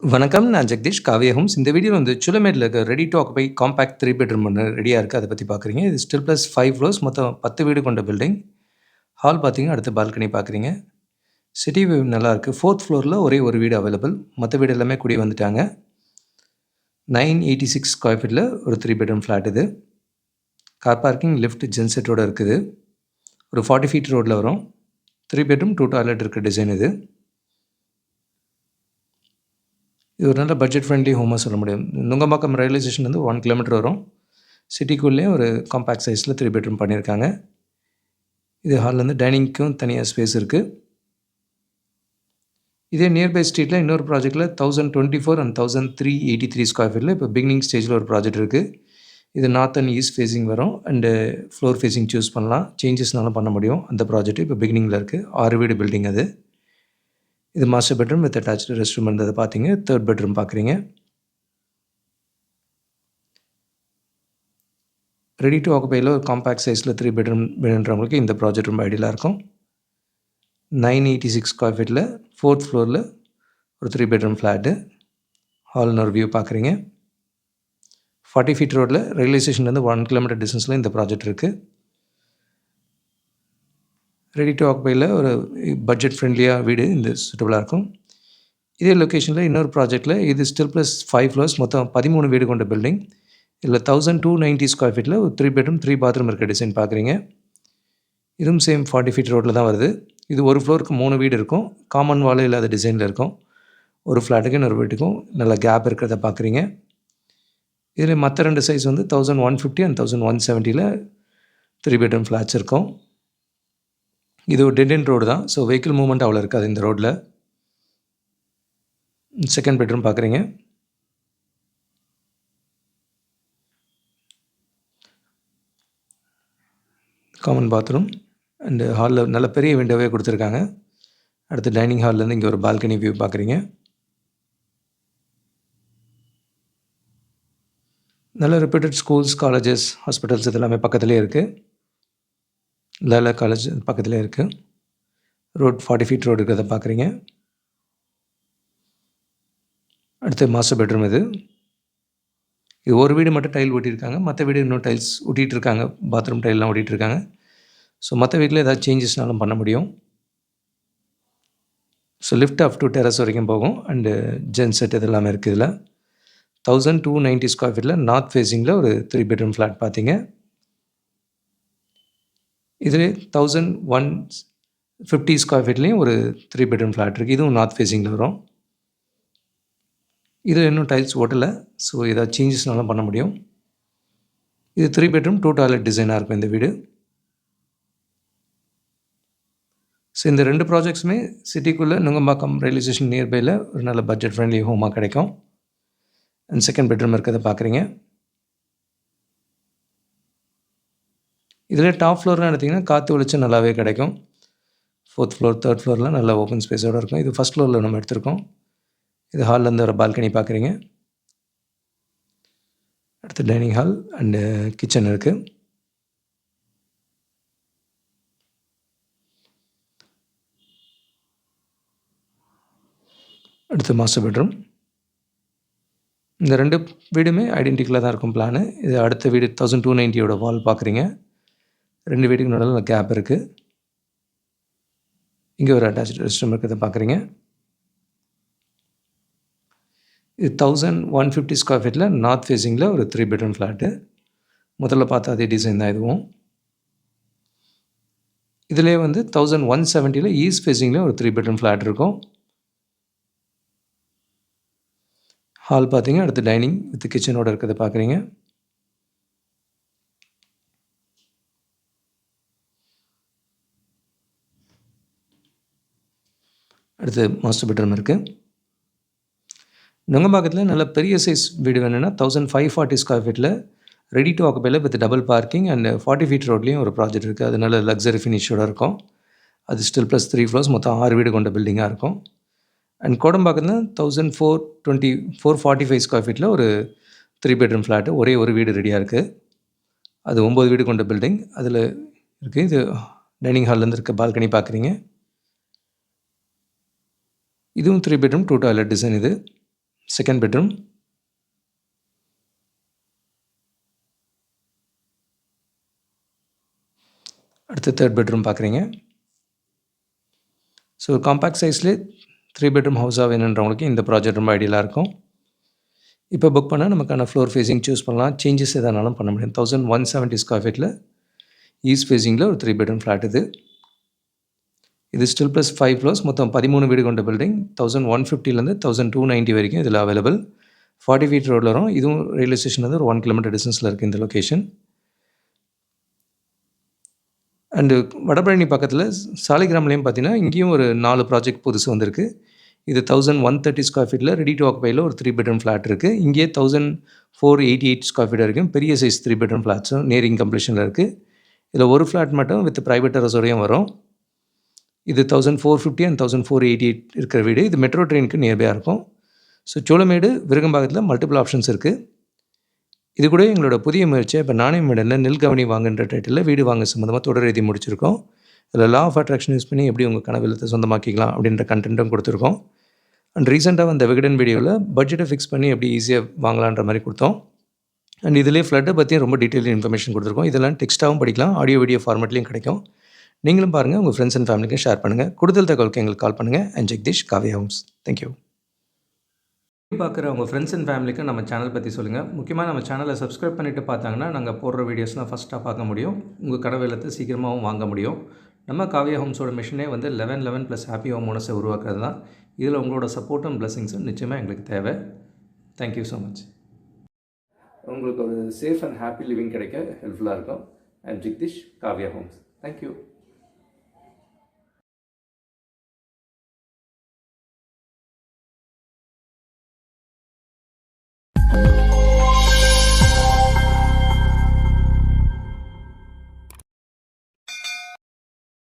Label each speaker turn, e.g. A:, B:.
A: வணக்கம். நான் ஜெகதீஷ் காவியா ஹோம்ஸ். இந்த வீடியோல வந்து சூளமேட்ல இருக்க ready to occupy compact 3 bedroom ஒண்ணு ரெடியா இருக்கு. அத பத்தி பார்க்குறீங்க. இது ஸ்டில் பிளஸ் 5 ஃப்ளோர்ஸ் மொத்தம் 10 வீடு கொண்ட பில்டிங். ஹால் பார்த்தீங்கன்னா, அடுத்து பால்கனி பார்க்குறீங்க. சிட்டி வியூ நல்லாயிருக்கு. 4த் ஃப்ளோர்ல ஒரே ஒரு வீடு அவைலபிள். மத்த வீடு எல்லாமே குடி வந்துட்டாங்க. 986 ஸ்கொயர் ஃபீட்ல ஒரு 3 பெட்ரூம் ஃப்ளாட் இது. கார் பார்க்கிங், லிஃப்ட், ஜென்செட்டோட இருக்குது. ஒரு 40 ஃபீட் ரோட்ல வரும். 3 பெட்ரூம் 2 டாய்லெட் இருக்க டிசைன் இது. இது ஒரு நல்ல பட்ஜெட் ஃப்ரெண்ட்லி ஹோமா சொல்ல முடியும். நுங்கம்பாக்கம் ரயில்வே ஸ்டேஷன்லேருந்து 1 கிலோமீட்டர் வரும். சிட்டிக்குள்ளேயே ஒரு காம்பேக்ட் சைஸில் 3 பெட்ரூம் பண்ணியிருக்காங்க. இது ஹால்லேருந்து டைனிங்க்கும் தனியாக ஸ்பேஸ் இருக்குது. இதே நியர்பை ஸ்ட்ரீட்டில் இன்னொரு ப்ராஜெக்ட்டில் 1024 அண்ட் 1383 ஸ்கொயர் ஃபீட்டில் இப்போ பிகினிங் ஸ்டேஜில் ஒரு ப்ராஜெக்ட் இருக்குது. இது நார்த் அண்ட் ஈஸ்ட் ஃபேஸிங் வரும் அண்டு ஃப்ளோர் ஃபேஸிங் சூஸ் பண்ணலாம். சேஞ்சஸ்னாலும் பண்ண முடியும். அந்த ப்ராஜெக்ட் இப்போ பிகினிங்கில் இருக்குது. 6 வீடு பில்டிங் அது. இது master bedroom with attached rest room இருந்தது பார்த்தீங்க. 3rd பெட்ரூம் பார்க்குறீங்க. ரெடி டு ஆக்குபையில் ஒரு காம்பேக்ட் சைஸில் 3 பெட்ரூம் வேணுன்றவங்களுக்கு இந்த ப்ராஜெக்ட் ரொம்ப ஐடியலாக இருக்கும். 986 ஸ்கொயர் ஃபீட்டில் 4th ஃப்ளோரில் ஒரு 3 பெட்ரூம் ஃப்ளாட்டு. ஹால்னு ஒரு வியூ பார்க்குறீங்க. 40 ஃபீட் ரோட்டில் ரயில்வே ஸ்டேஷன்லேருந்து 1 கிலோமீட்டர் டிஸ்டன்ஸில் இந்த ப்ராஜெக்ட் இருக்குது. ரெடி டு ஆக்குபையில் ஒரு பட்ஜெட் ஃப்ரெண்ட்லியாக வீடு இந்த சூட்டபுளாக இருக்கும். இதே லொக்கேஷனில் இன்னொரு ப்ராஜெக்ட்டில் இது ஸ்டில் ப்ளஸ் 5 ஃப்ளோர்ஸ் மொத்தம் 13 வீடு கொண்ட பில்டிங். இதில் 1290 ஸ்கொயர் ஃபீட்டில் ஒரு 3 பெட்ரூம் 3 பாத்ரூம் இருக்க டிசைன் பார்க்குறீங்க. இதுவும் சேம் 40 ஃபீட் ரோட்டில் தான் வருது. இது ஒரு ஃப்ளோருக்கு 3 வீடு இருக்கும். காமன் வால் இல்லாத டிசைனில் இருக்கும். ஒரு ஃப்ளாட்டுக்கு இன்னொரு வீட்டுக்கும் நல்ல கேப் இருக்கிறத பார்க்குறீங்க. இதில் மற்ற 2 சைஸ் வந்து 1150 அண்ட் 1170ல் 3 பெட்ரூம் ஃப்ளாட்ஸ் இருக்கும். இது ஒரு டெட் எண்ட் ரோடு தான். ஸோ வெஹிக்கிள் மூவ்மெண்ட் அவ்வளோ இருக்காது இந்த ரோட்டில். செகண்ட் பெட்ரூம் பார்க்குறீங்க. காமன் பாத்ரூம் அண்டு ஹாலில் நல்ல பெரிய விண்டோவே கொடுத்துருக்காங்க. அடுத்து டைனிங் ஹால்லேருந்து இங்கே ஒரு பால்கனி வியூ பார்க்குறீங்க. நல்ல ரெப்யூட்டட் ஸ்கூல்ஸ், காலேஜஸ், ஹாஸ்பிட்டல்ஸ் இது எல்லாமே பக்கத்துலேயே இருக்குது. லாலா காலேஜ் பக்கத்துலேயே இருக்குது. ரோட் 40 ஃபீட் ரோடு இருக்கிறத பார்க்குறீங்க. அடுத்து மாஸ்டர் பெட்ரூம் இது. இது ஒரு வீடு மட்டும் டைல் ஒட்டியிருக்காங்க. மற்ற வீடு இன்னும் டைல்ஸ் ஒட்டிகிட்டு இருக்காங்க. பாத்ரூம் டைல்லாம் ஒட்டிகிட்டு இருக்காங்க. ஸோ மற்ற வீட்டில் ஏதாவது சேஞ்சஸ்னாலும் பண்ண முடியும். So lift up to terrace வரைக்கும் போகும் அண்டு ஜென் செட் இது எல்லாமே இருக்குது இதில். 1290 ஸ்கொயர் ஃபீட்டில் நார்த் ஃபேஸிங்கில் ஒரு 3 பெட்ரூம் ஃப்ளாட் பார்த்தீங்க. இதில் 1150 ஸ்கொயர் ஃபீட்லேயும் ஒரு 3 பெட்ரூம் ஃப்ளாட் இருக்குது. இதுவும் நார்த் ஃபேஸிங்கில் வரும். இதில் இன்னும் டைல்ஸ் ஓட்டலை. ஸோ ஏதாவது சேஞ்சஸ்னாலும் பண்ண முடியும். இது 3 பெட்ரூம் 2 டாய்லெட் டிசைனாக இருக்கும் இந்த வீடு. ஸோ இந்த 2 ப்ராஜெக்ட்ஸுமே சிட்டிக்குள்ளே நுங்கம்பாக்கம் ரயில்வே ஸ்டேஷன் நியர்பையில் ஒரு நல்ல பட்ஜெட் ஃப்ரெண்ட்லி ஹோமாக கிடைக்கும். அண்ட் செகண்ட் பெட்ரூம் இருக்கிறத பார்க்குறீங்க. இதில் டாப் ஃப்ளோர்லாம் எடுத்திங்கன்னா காற்று வெளிச்சம் நல்லாவே கிடைக்கும். 4th ஃப்ளோர் 3rd ஃப்ளோர்லாம் நல்ல ஓப்பன் ஸ்பேஸோடு இருக்கும். இது ஃபஸ்ட் ஃப்ளோரில் நம்ம எடுத்திருக்கோம். இது ஹால்லேருந்து ஒரு பால்கனி பார்க்குறீங்க. அடுத்து டைனிங் ஹால் அண்டு கிச்சன் இருக்குது. அடுத்து மாஸ்டர் பெட்ரூம். இந்த 2 வீடுமே ஐடென்டிக்கலாக தான் இருக்கும் பிளானு. இது அடுத்த வீடு 1290யோட வால் பார்க்குறீங்க. 2 வீட்டுக்கு நடுவில் கேப் இருக்குது. இங்கே ஒரு அட்டாச்டு ரெஸ்ட் ரூம் இருக்கிறத பார்க்குறீங்க. இது 1150 ஸ்கொயர் ஃபீட்டில் நார்த் ஃபேஸிங்கில் ஒரு 3 பெட்ரூம் ஃப்ளாட்டு. முதல்ல பார்த்த அதே டிசைன் தான் இதுவும். இதிலே வந்து 1170ல் ஈஸ்ட் ஃபேஸிங்கில் ஒரு 3 பெட்ரூம் ஃப்ளாட் இருக்கும். ஹால் பார்த்தீங்க. அடுத்து டைனிங் வித் கிச்சனோடு இருக்கிறத பார்க்குறீங்க. அடுத்து மாஸ்டர் பெட்ரூம் இருக்குது. நுங்கம்பாக்கத்தில் நல்ல பெரிய சைஸ் வீடு வேணும்னா 1540 ஸ்கொயர் ஃபீட்டில் ரெடி டு ஆக்குபையில் with double parking and 40 feet ரோட்லேயும் ஒரு ப்ராஜெக்ட் இருக்குது. அது நல்ல லக்ஸரி ஃபினிஷோடு இருக்கும். அது ஸ்டில் ப்ளஸ் 3 ஃப்ளோர்ஸ் மொத்தம் 6 வீடு கொண்ட பில்டிங்காக இருக்கும். அண்ட் கோடம்பாக்கத்தில் 445 ஸ்கொயர் ஃபீட்டில் ஒரு 3 பெட்ரூம் ஃப்ளாட்டு ஒரே ஒரு வீடு ரெடியாக இருக்குது. அது 9 வீடு கொண்ட பில்டிங் அதில் இருக்குது. இது டைனிங் ஹால்லேருந்து இருக்க பால்கனி பார்க்குறீங்க. இதுவும் 3 பெட்ரூம் 2 டாய்லெட் டிசைன் இது. Second bedroom. அடுத்து தேர்ட் பெட்ரூம் பார்க்குறீங்க. ஸோ காம்பேக்ட் சைஸ்லேயே 3 பெட்ரூம் ஹவுஸாக வேணுன்றவங்களுக்கு இந்த ப்ராஜெக்ட் ரொம்ப ஐடியலாக இருக்கும். இப்போ புக் பண்ணால் நமக்கான ஃப்ளோர் ஃபேஸிங் சூஸ் பண்ணலாம். சேஞ்சஸ் எதானாலும் பண்ண முடியும். 1170 ஸ்கொயர் ஃபீட்டில் ஈஸ்ட் ஃபேஸிங்கில் ஒரு 3 பெட்ரூம் ஃப்ளாட் இது. இது ஸ்டில் ப்ளஸ் 5 ஃப்ளோர்ஸ், மொத்தம் 13 வீடு கொண்ட பில்டிங். 1150லேருந்து 1290 வரைக்கும் இதில் அவைலபிள். 40 ஃபீட் ரோடில் வரும். இதுவும் ரயில்வே ஸ்டேஷன்லேருந்து ஒரு 1 கிலோமீட்டர் டிஸ்டன்ஸில் இருக்குது இந்த லொக்கேஷன். அண்டு வடபழனி பக்கத்தில் சாலிகிராம்லேயும் பார்த்தீங்கன்னா இங்கேயும் ஒரு 4 ப்ராஜெக்ட் புதுசு வந்திருக்கு. இது 1130 ஸ்கொயர் ஃபீட்டில் ரெடி டு ஆக்குபையில் ஒரு 3 பெட்ரூம் ஃப்ளாட் இருக்குது. இங்கே 1488 ஸ்கொயர் ஃபீட் வரைக்கும் பெரிய சைஸ் 3 பெட்ரூம் ஃப்ளாட்ஸும் நியரிங் கம்ப்ளீஷனில் இருக்குது. இதில் ஒரு ஃப்ளாட் மட்டும் வித் ப்ரைவேட் டெரஸோடையும் வரும். இது 1450 அண்ட் 1488 இருக்கிற வீடு. இது மெட்ரோ ட்ரெயினுக்கு நியர்பையாக இருக்கும். ஸோ சோளமேடு விருகம்பாக்கத்தில் மல்டிபிள் ஆப்ஷன்ஸ் இருக்குது. இது கூட எங்களோட புதிய முயற்சியாக இப்போ நாணயமேடில் நெல்கவனி வாங்குன்ற டைட்டிலில் வீடு வாங்க சம்மந்தமாக தொடர் எழுதி முடிச்சிருக்கோம். இதில் லா ஆஃப் அட்ராக்ஷன் யூஸ் பண்ணி எப்படி உங்கள் கனவு இல்லத்தை சொந்தமாக்கிக்கலாம் அப்படின்ற கண்டென்ட்டும் கொடுத்துருக்கோம். அண்ட் ரீசெண்டாக வந்த விகடன் வீடியோவில் பட்ஜெட்டை ஃபிக்ஸ் பண்ணி எப்படி ஈஸியாக வாங்கலான்ற மாதிரி கொடுத்தோம். அண்ட் இதிலே ஃப்ளட்டை பற்றியும் ரொம்ப டீட்டெயில் இன்ஃபர்மேஷன் கொடுத்துருக்கோம். இதெல்லாம் டெக்ஸ்ட்டாகவும் படிக்கலாம், ஆடியோ வீடியோ ஃபார்மேட்லேயும் கிடைக்கும். நீங்களும் பாருங்கள், உங்கள் ஃப்ரெண்ட்ஸ் அண்ட் ஃபேமிலிக்கும் ஷேர் பண்ணுங்கள். கூடுதல் தகவலுக்கு எங்களுக்கு கால் பண்ணுங்கள். And Jagadish, Kavya homes. Thank you. பார்க்குற உங்கள் ஃப்ரெண்ட்ஸ் அண்ட் ஃபேமிலிக்கு நம்ம சேனல் பற்றி சொல்லுங்கள். முக்கியமாக நம்ம சேனலை சப்ஸ்கிரைப் பண்ணிவிட்டு பார்த்தாங்கன்னா நாங்கள் போடுற வீடியோஸ்லாம் ஃபஸ்ட்டாக பார்க்க முடியும். உங்கள் கனவு இல்லத்தை சீக்கிரமாகவும் வாங்க முடியும். நம்ம காவ்யா ஹோம்ஸோட மிஷனே வந்து 1111 + ஹாப்பி ஹோம் ஓனர்ஸை உருவாக்குறது தான். இதில் உங்களோட சப்போர்ட்டும் பிளெஸிங்ஸும் நிச்சயமாக எங்களுக்கு தேவை. Thank you so much. உங்களுக்கு ஒரு சேஃப் அண்ட் ஹாப்பி லிவிங் கிடைக்க ஹெல்ப்ஃபுல்லாக இருக்கும். I am Jagadish, Kavya homes. Thank you.